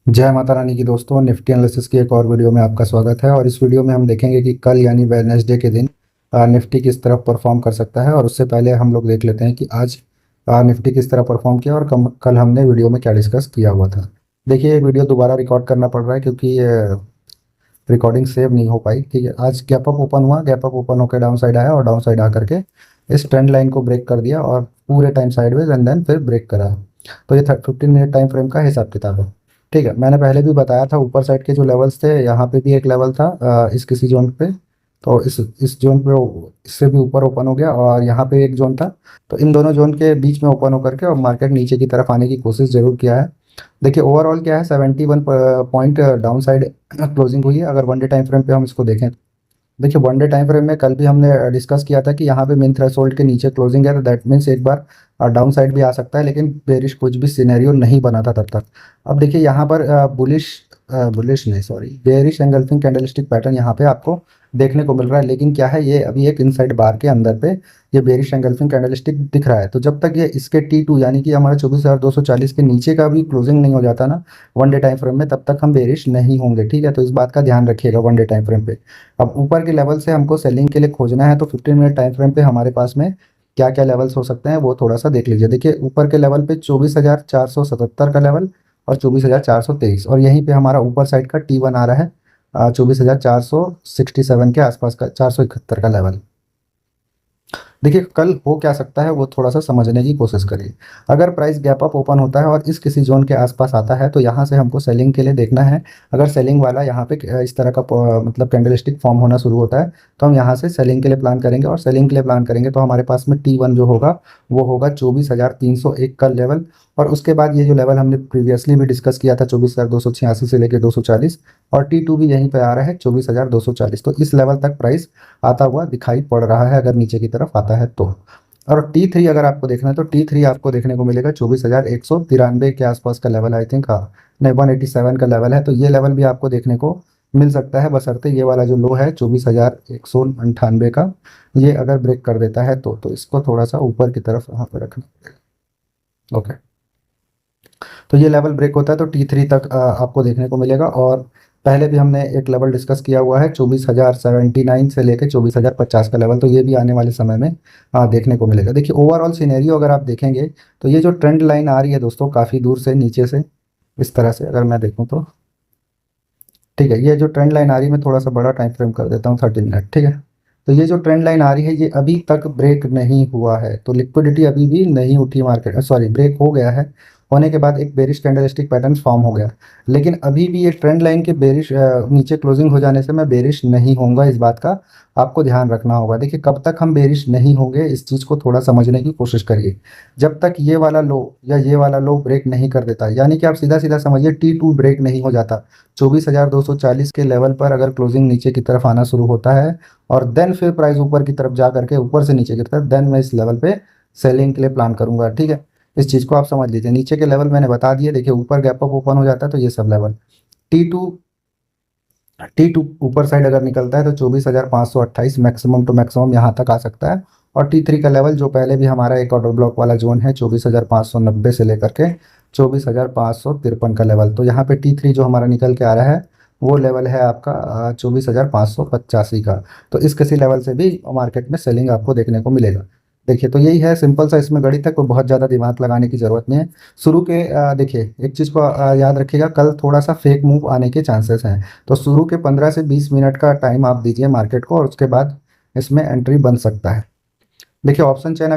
जय माता रानी की दोस्तों, निफ्टी एनालिसिस की एक और वीडियो में आपका स्वागत है। और इस वीडियो में हम देखेंगे कि कल यानी वेडनेसडे के दिन निफ्टी किस तरह परफॉर्म कर सकता है। और उससे पहले हम लोग देख लेते हैं कि आज निफ्टी किस तरह परफॉर्म किया और कल हमने वीडियो में क्या डिस्कस किया हुआ था। देखिए, ये वीडियो दोबारा रिकॉर्ड करना पड़ रहा है क्योंकि रिकॉर्डिंग सेव नहीं हो पाई। ठीक है, आज गैप अप ओपन हुआ, गैप अप ओपन होकर डाउन साइड आया और डाउन साइड आकर के इस ट्रेंड लाइन को ब्रेक कर दिया और पूरे टाइम साइडवेज एंड देन फिर ब्रेक करा। तो ये 15 मिनट टाइम फ्रेम का हिसाब किताब है। ठीक है, मैंने पहले भी बताया था ऊपर साइड के जो लेवल्स थे, यहाँ पे भी एक लेवल था इस किसी जोन पे। तो इस जोन पे इससे भी ऊपर ओपन हो गया और यहाँ पे एक जोन था। तो इन दोनों जोन के बीच में ओपन होकर के और मार्केट नीचे की तरफ आने की कोशिश जरूर किया है। देखिए, ओवरऑल क्या है, 71 पॉइंट डाउन साइड क्लोजिंग हुई है। अगर वन डे टाइम फ्रेम पे हम इसको देखें, देखिए वन डे टाइम फ्रेम में कल भी हमने डिस्कस किया था कि यहाँ पे मेन थ्रेशोल्ड के नीचे क्लोजिंग है, तो दैट मीन्स एक बार डाउन साइड भी आ सकता है, लेकिन बेरिश कुछ भी सिनेरियो नहीं बना था तब तक। अब देखिए यहाँ पर बुलिश बुलिश नहीं, sorry, bearish engulfing candlestick pattern यहाँ पे आपको देखने को मिल रहा है। लेकिन क्या है, ये अभी एक इनसाइड बार के अंदर पे ये बेरिश एंगल्फिंग कैंडलस्टिक दिख रहा है। तो जब तक ये इसके T2 यानी कि हमारा 24,240 के नीचे का भी क्लोजिंग नहीं हो जाता ना वन डे टाइम फ्रेम में, तब तक हम बेरिश नहीं होंगे। ठीक है, तो इस बात का ध्यान रखिएगा वन डे टाइम फ्रेम पे। अब ऊपर के लेवल से हमको सेलिंग के लिए खोजना है, तो 15 मिनट टाइम फ्रेम पे हमारे पास में क्या क्या लेवल्स हो सकते हैं वो थोड़ा सा देख लीजिए। देखिए, ऊपर के लेवल पे 24,477 का लेवल और 24,423, और यहीं पे हमारा ऊपर साइड का T1 आ रहा है 24,467 के आसपास का, 471 का लेवल। देखिए, कल हो क्या सकता है वो थोड़ा सा समझने की कोशिश करिए। अगर प्राइस गैप अप ओपन होता है और इस किसी जोन के आसपास आता है, तो यहाँ से हमको सेलिंग के लिए देखना है। अगर सेलिंग वाला यहाँ पे इस तरह का मतलब कैंडलस्टिक फॉर्म होना शुरू होता है, तो हम यहाँ से सेलिंग के लिए प्लान करेंगे। और सेलिंग के लिए प्लान करेंगे तो हमारे पास में T1 जो होगा वो होगा 24,301 का लेवल। और उसके बाद ये जो लेवल हमने प्रीवियसली भी डिस्कस किया था, 24,286 से लेकर 240, और T2 भी यहीं पे आ रहा है 24,240। तो इस लेवल तक प्राइस आता हुआ दिखाई पड़ रहा है अगर नीचे की तरफ आता है तो। और T3 अगर आपको देखना है तो T3 आपको देखने को मिलेगा 24,193 के आसपास का लेवल, आई थिंक, हाँ, नहीं, 187 का लेवल है। तो ये लेवल भी आपको देखने को मिल सकता है, बशर्ते ये वाला जो लो है 24,198 का, ये अगर ब्रेक कर देता है तो इसको थोड़ा सा ऊपर की तरफ यहाँ पे रखना पड़ेगा। ओके, तो ये लेवल ब्रेक होता है तो T3 तक आपको देखने को मिलेगा। और पहले भी हमने एक लेवल डिस्कस किया हुआ है 24,079 से लेकर 24,050 का लेवल, तो ये भी आने वाले समय में देखने को मिलेगा। देखिए, ओवरऑल सिनेरियो अगर आप देखेंगे तो ये जो ट्रेंड लाइन आ रही है दोस्तों काफ़ी दूर से नीचे से, इस तरह से अगर मैं देखूँ तो, ठीक है, ये जो ट्रेंड लाइन आ रही है, मैं थोड़ा सा बड़ा टाइम फ्रेम कर देता हूँ, 30 मिनट। ठीक है, तो ये जो ट्रेंड लाइन आ रही है ये अभी तक ब्रेक नहीं हुआ है, तो लिक्विडिटी अभी भी नहीं उठी मार्केट, सॉरी, ब्रेक हो गया है। होने के बाद एक बेरिश कैंडलस्टिक पैटर्न फॉर्म हो गया, लेकिन अभी भी ये ट्रेंड लाइन के बेरिश नीचे क्लोजिंग हो जाने से मैं बेरिश नहीं होऊंगा, इस बात का आपको ध्यान रखना होगा। देखिए, कब तक हम बेरिश नहीं होंगे इस चीज़ को थोड़ा समझने की कोशिश करिए। जब तक ये वाला लो या ये वाला लो ब्रेक नहीं कर देता, यानी कि आप सीधा सीधा समझिए T2 ब्रेक नहीं हो जाता, 24,240 के लेवल पर अगर क्लोजिंग नीचे की तरफ आना शुरू होता है और देन फिर प्राइस ऊपर की तरफ जा करके ऊपर से नीचे की तरफ, देन मैं इस लेवल पे सेलिंग के लिए प्लान करूंगा। ठीक है, इस चीज़ को आप समझ लीजिए। नीचे के लेवल मैंने बता दिए, देखिए ऊपर गैप अप ओपन हो जाता है तो ये सब लेवल, T2 T2 ऊपर साइड अगर निकलता है तो 24,528 मैक्सिमम टू मैक्सिमम यहाँ तक आ सकता है। और T3 का लेवल जो पहले भी हमारा एक ऑर्डर ब्लॉक वाला जोन है 24,590 से लेकर के 24,553 का लेवल, तो यहाँ पे T3 जो हमारा निकल के आ रहा है वो लेवल है आपका 24,585 का। तो इस किसी लेवल से भी मार्केट में सेलिंग आपको देखने को मिलेगा। देखिए, तो यही है सिंपल सा, इसमें गणित है, कोई बहुत ज़्यादा दिमाग लगाने की ज़रूरत नहीं है। शुरू के देखिए, एक चीज़ को याद रखिएगा, कल थोड़ा सा फेक मूव आने के चांसेस हैं, तो शुरू के 15 से 20 मिनट का टाइम आप दीजिए मार्केट को और उसके बाद इसमें एंट्री बन सकता है। देखिए, ऑप्शन चेन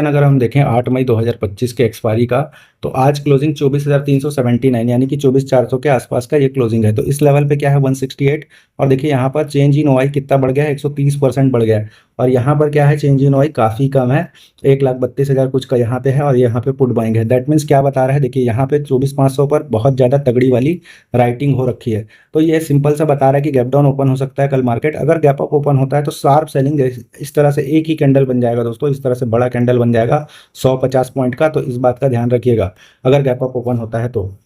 अगर हम देखें, 8 मई 2025 के एक्सपायरी का, तो आज क्लोजिंग 24,379 यानी कि 24,400 के आसपास का ये क्लोजिंग है। तो इस लेवल पे क्या है, 168। और देखिए यहाँ पर चेंज इन ओआई कितना बढ़ गया है, 130% बढ़ गया है। और यहाँ पर क्या है, चेंज इन ओआई काफ़ी कम है, 1,32,000 कुछ का यहाँ पे है और यहाँ पे पुट बाइंग है। दैट मीन्स क्या बता रहा है, देखिए यहाँ पे 24,500 पर बहुत ज़्यादा तगड़ी वाली राइटिंग हो रखी है। तो ये सिंपल सा बता रहा है कि गैप डाउन ओपन हो सकता है कल मार्केट। अगर गैप अप ओपन होता है तो शार्प सेलिंग, इस तरह से एक ही कैंडल बन जाएगा दोस्तों, इस तरह से बड़ा कैंडल बन जाएगा 150 पॉइंट का। तो इस बात का ध्यान रखिएगा अगर गैप अप ओपन होता है तो,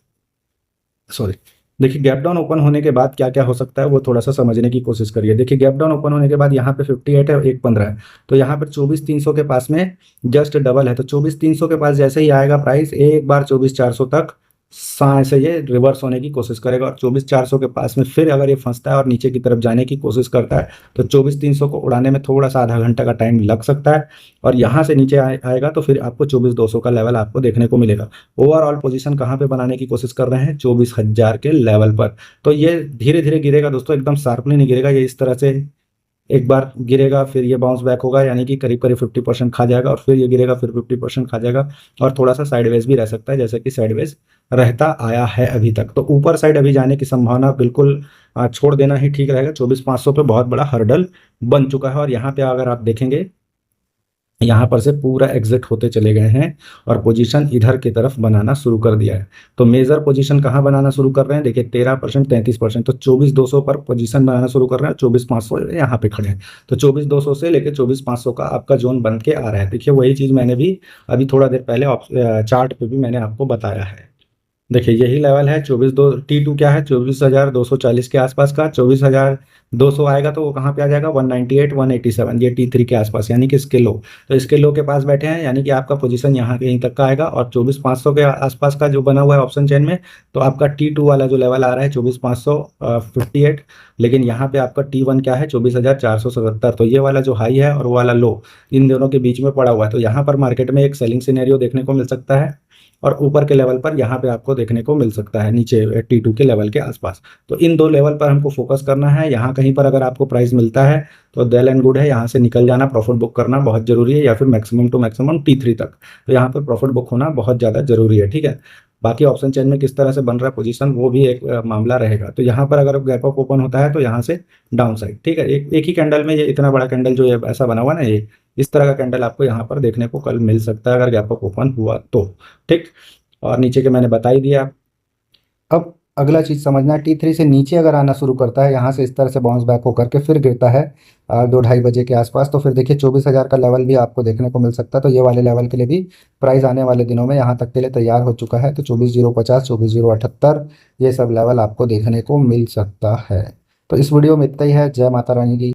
सॉरी। देखिए, गैप डाउन ओपन होने के बाद क्या क्या हो सकता है वो थोड़ा सा समझने की कोशिश करिए। देखिए, गैप डाउन ओपन होने के बाद यहाँ पे 58 है और 115 है, तो यहाँ पर 24,300 के पास में जस्ट डबल है। तो 24,300 के पास जैसे ही आएगा प्राइस, एक बार 24,400 तक से ये रिवर्स होने की कोशिश करेगा और 24,400 के पास में फिर अगर ये फंसता है और नीचे की तरफ जाने की कोशिश करता है तो 24,300 को उड़ाने में थोड़ा सा आधा घंटा का टाइम लग सकता है। और यहाँ से नीचे आएगा तो फिर आपको 24,200 का लेवल आपको देखने को मिलेगा। ओवरऑल पोजीशन कहाँ पे बनाने की कोशिश कर रहे हैं, 24,000 के लेवल पर। तो ये धीरे धीरे गिरेगा दोस्तों, एकदम शार्पली नहीं गिरेगा, ये इस तरह से एक बार गिरेगा फिर ये बाउंस बैक होगा, यानी कि करीब करीब 50% खा जाएगा, और फिर ये गिरेगा फिर 50% खा जाएगा, और थोड़ा सा साइडवेज भी रह सकता है जैसे कि साइडवेज रहता आया है अभी तक। तो ऊपर साइड अभी जाने की संभावना बिल्कुल छोड़ देना ही ठीक रहेगा। 24,500 पे बहुत बड़ा हर्डल बन चुका है, और यहाँ पे अगर आप देखेंगे यहाँ पर से पूरा एग्जिट होते चले गए हैं और पोजीशन इधर की तरफ बनाना शुरू कर दिया है। तो मेजर पोजीशन कहाँ बनाना शुरू कर रहे हैं, देखिए 13%, 33%। तो 24,200 पर पोजीशन बनाना शुरू कर रहे हैं, 24,500 यहाँ पे खड़े हैं। तो 24,200 से लेकर 24,500 का आपका जोन बन के आ रहा है। देखिए वही चीज़ मैंने भी अभी थोड़ा देर पहले चार्ट पे भी मैंने आपको बताया है। देखिए यही लेवल है 24,200। T2 क्या है, 24,240 के आसपास का। 24,200 आएगा तो वो कहाँ पे आ जाएगा, 198, 187, ये T3 के आसपास, यानी कि इसके लो। तो इसके लो के पास बैठे हैं, यानी कि आपका पोजीशन यहाँ कहीं तक का आएगा। और 24,500 के आसपास का जो बना हुआ है ऑप्शन चेन में, तो आपका T2 वाला जो लेवल आ रहा है 24,558। लेकिन यहाँ पे आपका T1 क्या है, 24,477। तो ये वाला जो हाई है और वो वाला लो, इन दोनों के बीच में पड़ा हुआ है। तो यहाँ पर मार्केट में एक सेलिंग सिनेरियो देखने को मिल सकता है, और ऊपर के लेवल पर यहाँ पे आपको देखने को मिल सकता है नीचे T2 के लेवल के आसपास। तो इन दो लेवल पर हमको फोकस करना है। यहाँ कहीं पर अगर आपको प्राइस मिलता है तो वेल एंड गुड है, यहाँ से निकल जाना, प्रॉफिट बुक करना बहुत जरूरी है, या फिर मैक्सिमम टू मैक्सिमम T3 तक। तो यहाँ पर प्रॉफिट बुक होना बहुत ज़्यादा जरूरी है, ठीक है। बाकी ऑप्शन चेन में किस तरह से बन रहा है पोजीशन, वो भी एक मामला रहेगा। तो यहाँ पर अगर गैप अप ओपन होता है तो यहाँ से डाउन साइड, ठीक है। एक ही कैंडल में ये इतना बड़ा कैंडल जो ये ऐसा बना हुआ ना, ये इस तरह का कैंडल आपको यहाँ पर देखने को कल मिल सकता है अगर गैप अप ओपन हुआ तो, ठीक। और नीचे के मैंने बता ही दिया। अब अगला चीज समझना, T3 से नीचे अगर आना शुरू करता है यहाँ से इस तरह से बाउंस बैक होकर के फिर गिरता है 2-2:30 बजे के आसपास, तो फिर देखिए 24,000 का लेवल भी आपको देखने को मिल सकता है। तो ये वाले लेवल के लिए भी प्राइस आने वाले दिनों में यहाँ तक के लिए तैयार हो चुका है। तो 24,050, 24,078 ये सब लेवल आपको देखने को मिल सकता है। तो इस वीडियो में इतना ही है। जय माता रानी की।